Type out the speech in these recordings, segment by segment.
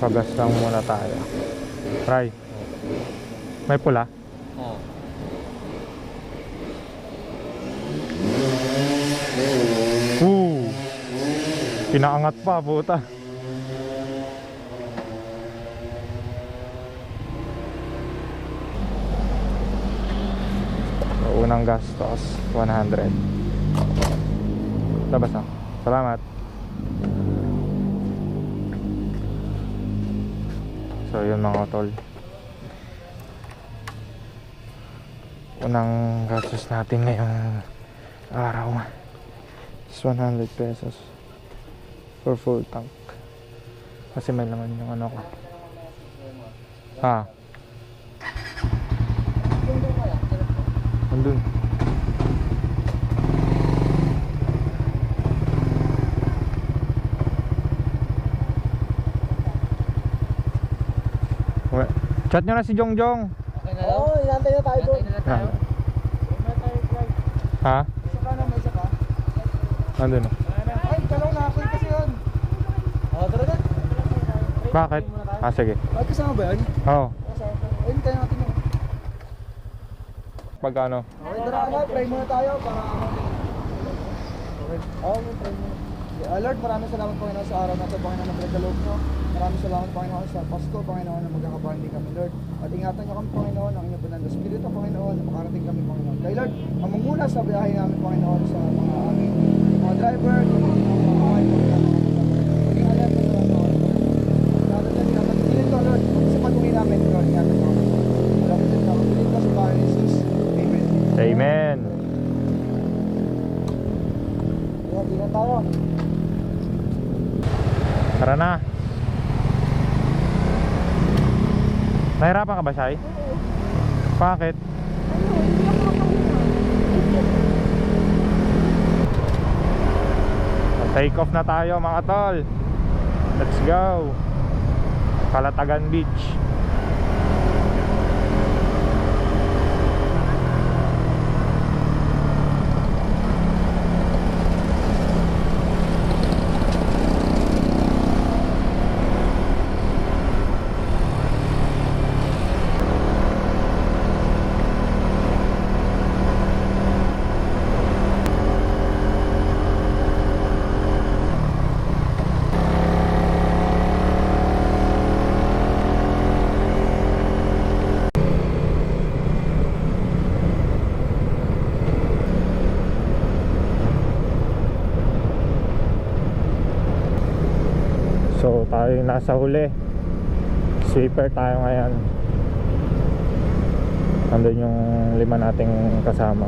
Pagas lang muna tayo. Try. May pula? Oo. Pinaangat pa, puta. Unang gastos 100. Labas na. Salamat. So yun mga tol, unang gastos natin ngayong araw is 100 pesos for full tank. Kasi may laman yung ano ko. Andun. Chat nyo na si Jongjong. Okay na lang? Oo, inantay na tayo doon. Ha? Isa ka na, may isa ka. Andun. Ay, dalaw na ako kasi yun. Oo, tara na. Bakit? Sige. Ay, kasama ba yun? Oo. Ayun, tayo natin yun. Pag ano? Okay, tara na, pray muna tayo para ano. Okay. Oo, pray muna. Lord, maraming salamat Panginoon sa araw na ito, Panginoon, na pinagkaloob nyo. Maraming salamat Panginoon sa Pasko, Panginoon, na magkakabandi kami, Lord. At ingatan nyo kami, Panginoon, ang inyong banal na Espiritu, Panginoon, na makarating kami, Panginoon. Kay Lord, ang manguna sa biyahe namin, Panginoon, sa mga aming mga driver, mga mga maging alam mo, Panginoon. Ingatan nyo, pinapagpilin ko, Lord, sa pag-uwi namin, Lord, ingatan nyo. Alam nyo, pinapagpilin ko sa Panginoon Jesus. Amen. Amen. Yan, di na tayo. Tara na. Nahirapan ka ba, Shai? Bakit? Take off na tayo mga tol. Let's go. Kalatagan Beach. So tayo nasa huli. Sweeper tayo ngayon. Nandun yung 5 nating kasama.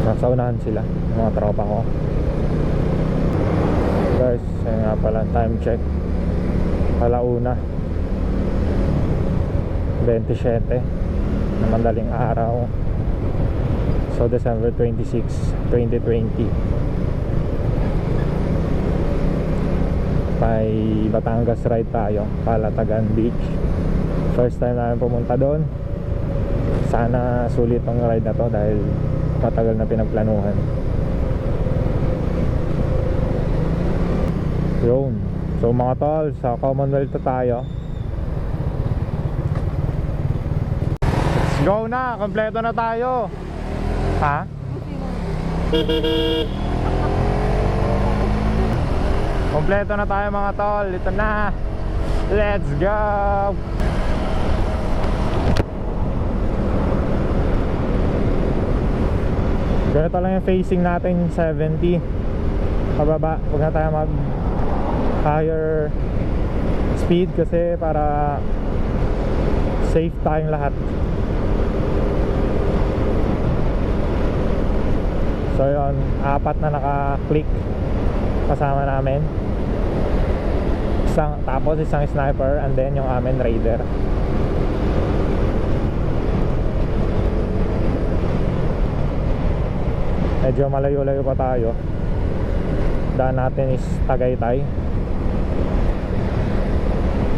Nasa unahan sila, mga tropa ko. Guys, yun nga pala, time check. Alauna 27 na madaling araw. So December 26, 2020. May Batangas ride tayo, Kalatagan Beach. First time namin pumunta doon. Sana sulit ang ride na to dahil matagal na pinagplanuhan. Yun. So mga tol, sa Commonwealth tayo. Let's go na, kompleto na tayo. Ha? Kompleto na tayo mga tol. Ito na. Let's go. Ganito lang yung facing natin, 70 pababa. Huwag na tayo mag higher speed kasi para safe tayong lahat. So yun, 4 na naka-click kasama namin. Tapos isang sniper and then yung amin raider. Medyo malayo-layo pa tayo. Daan natin is Tagaytay.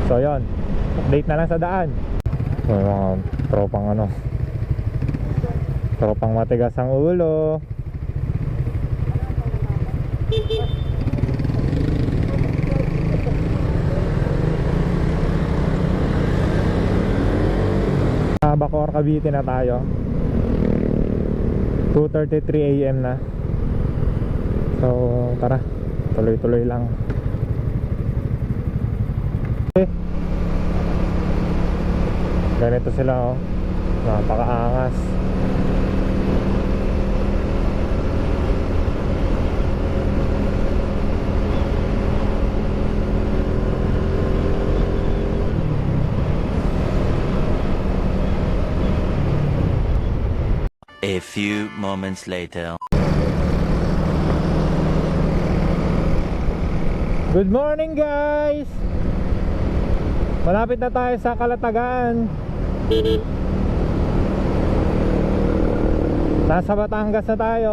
So yun, update na lang sa daan. So, mga tropang ano, tropang matigas ang ulo. Bacoor, Cavite na tayo. 2:33 AM na. So tara, tuloy-tuloy lang. Ganito sila oh, napakaangas. A few moments later. Good morning guys! Malapit na tayo sa Calatagan. Nasa Batangas na tayo.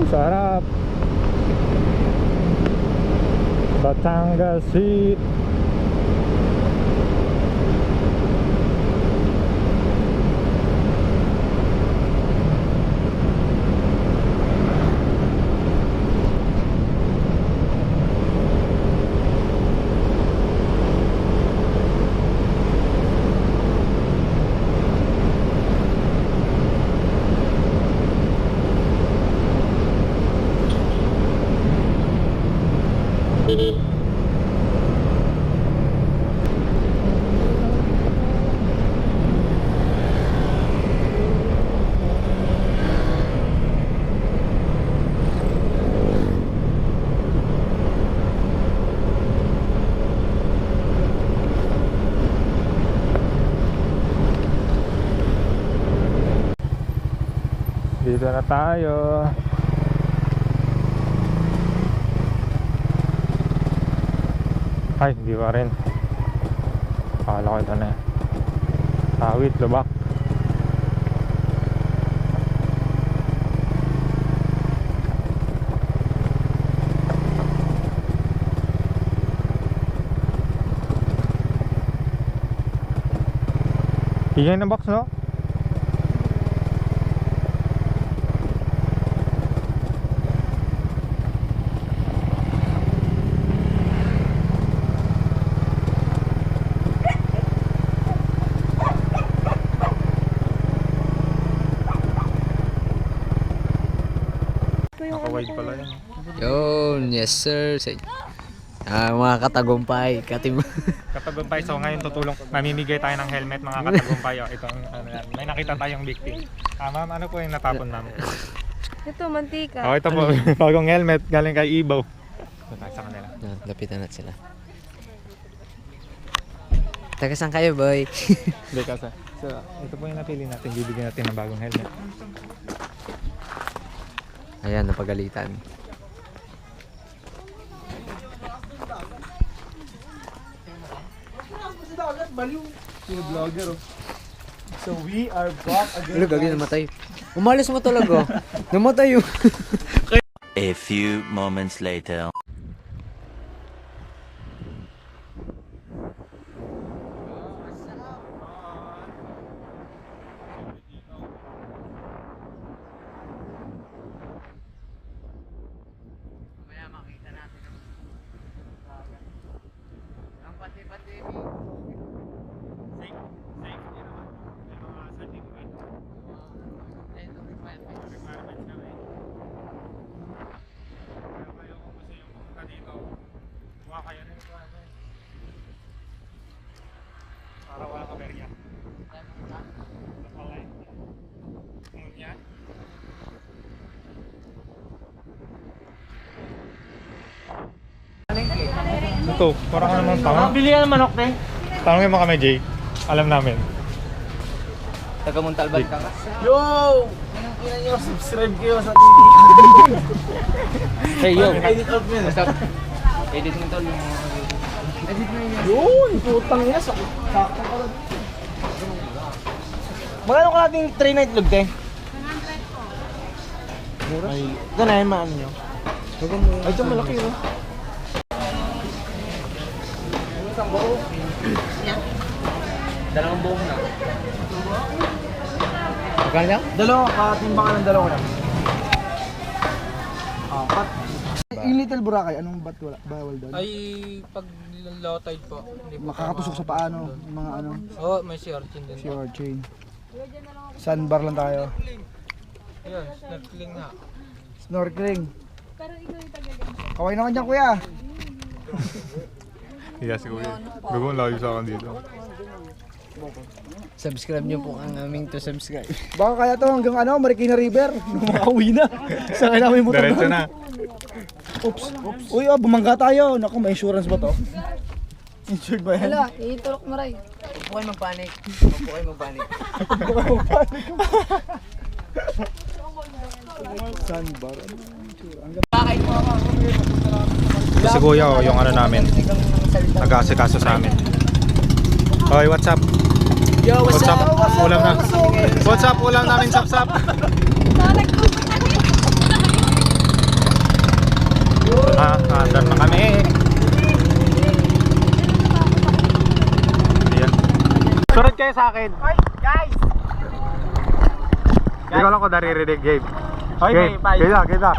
Sarap. Batangas Street. Dito na tayo. Ay, hindi pa rin. Akala ko ito na. Awit, Lubak. Ingay ng box, no? Naka-wide pala yun. Yun, yes sir. Mga katagumpay, Katagumpay, so ngayon mamimigay tayo ng helmet mga katagumpay. Oh, itong ano yan. May nakita tayong victim. Ma'am, ano po yung natapon ma'am? Ito, mantika. Oh, ito po, bagong helmet galing kay Ibaw. Ito tayo sa kanila. Lapitan natin sila. Taga saan kayo, boy? Hindi kasi. So, ito po yung napili natin. Bibigyan natin ng bagong helmet. Ayan, napagalitan. So we are back again. Ano, gagawin namatay. Umalis mo talaga. Namatay yun. A few moments later. Para walang kaberya. Napalay. Yan. Ito, parang ano naman tama. Bili ka ng manok, te. Tanongin mo kami, Jay. Alam namin. Taga Montalban ka ka. Yo! Anong ina nyo? Subscribe kayo sa TV. Hey, yo. Edit out mo yun. Basta, edit mo to. Edit mo yun. Yun! Putang ina. Sakto ka lang. Magkano ka nating 3 night log, te? 100 po. Ay, ito na yung maano nyo. Ay, ito malaki yun. Isang buo. Dalawang buong na. Magkano niya? Dalawa, katimba ka ng dalawa na. Apat. Yung Little Boracay, anong ba't wala? Bawal doon? Ay, pag low tide po, hindi po. Makakatusok sa paano, yung mga ano, Oo, may sea urchin din. si Orchain. Sandbar lang tayo. Ayun, snorkeling na. Snorkeling. Kaway naman dyan, kuya. Yes, kuya. Gagawin layo sa akin dito. Subscribe nyo po ang aming to subscribe. Baka kaya to hanggang ano, Marikina River. Makauwi na. Sa akin namin motor. Diretso na. Oops. Uy, bumangga tayo. Naku, may insurance ba to? Insured ba yan? Wala, itulok mo rin. Huwag po kayo magpanik. Huwag po kayo magpanik. Sandbar. Si kuya, oh, yung ano namin. Nag-aasikaso sa amin. Hoy, what's up? Yo, What's up? Ulam na. What's up? Ulam namin, sap-sap. Andar na kami. Ayan. Sunod kayo sa akin. Hoy, guys! Hindi ko lang ko naririnig, Gabe. Hoy, Gabe, may Gabe, Gabe.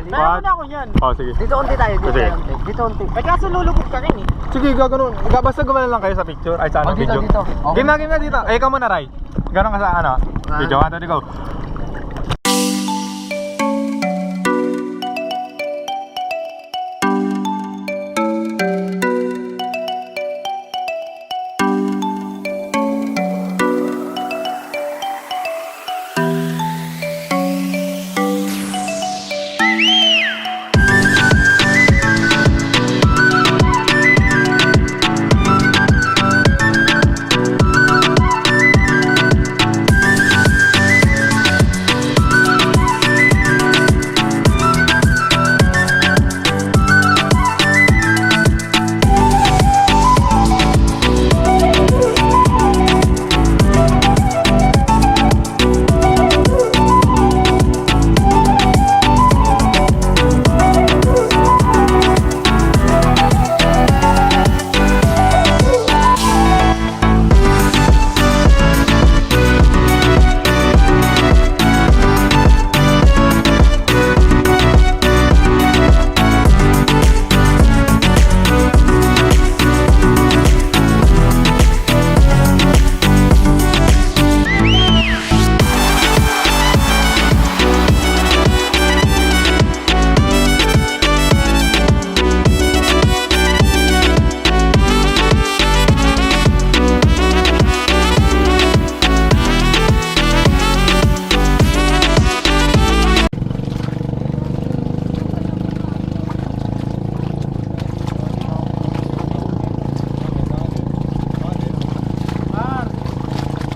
Meron na ako yan. Oh, sige. Dito konti tayo. Dito Sige. konti. Dito konti. Ay, kaso lulubog ka rin eh. Sige, gano'n. Basta gumana lang kayo sa picture. Ay, sa ano, Dito, video. dito. Okay. Game na dito. Eh, ikaw muna, Ray. Gano'n ka sa ano? Video, 1, 2, go.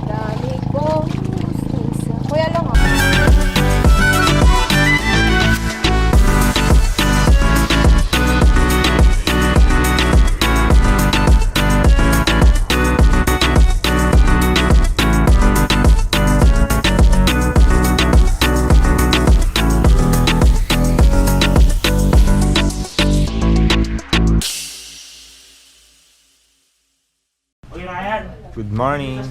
Dami kong gusto. Kuya lang ah. Good morning.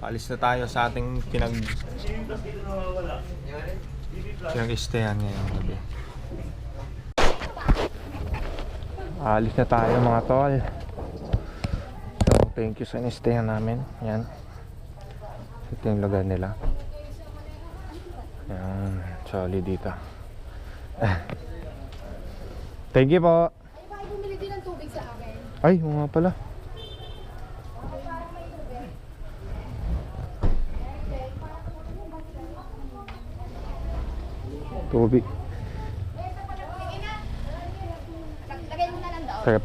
Paalis na tayo sa ating pinag-stayan ngayong gabi. Aalis na tayo mga tol. So, thank you sa in-stayan namin. Yan. Ito yung lugar nila. Yan. Solid dito. Thank you po. Ay, baka bumili din ng tubig sa akin. Ay, yung nga pala. Tubig. Lagay mo na lang daw. Sarap.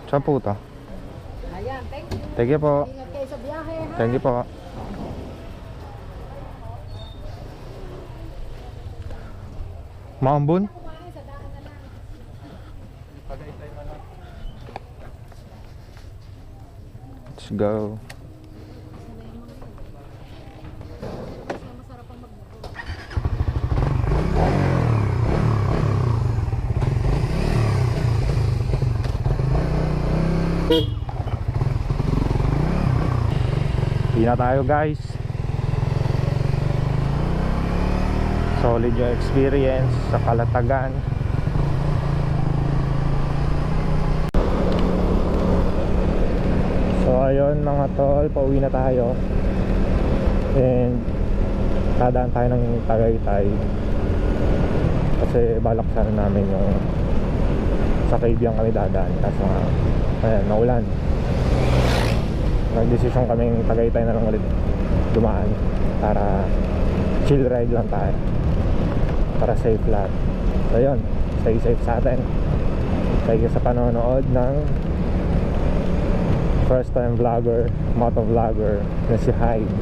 Saan po ito? Ayan, thank you. Thank you po. Ingat kayo sa biyahe, ha? Thank you po. Maambon? Let's go. Hindi na tayo guys. Solid yung experience sa Kalatagan. So ayun mga tol, pauwi na tayo. And dadaan tayo ng Tagaytay. Kasi balak sana namin yung sa Kaibiang kami dadaan. Kaso nga, ayan, naulan. Nag-desisyon kaming Tagaytay na lang ulit dumaan para chill ride lang tayo, para safe lahat. So yun, stay safe sa atin. Thank you sa panonood ng first time vlogger, moto vlogger na si Hyde.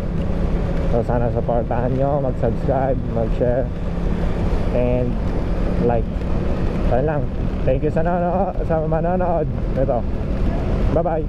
So sana supportahan nyo, mag-subscribe, mag-share, and like. Kaya lang, thank you sa manonood. Ito, bye bye.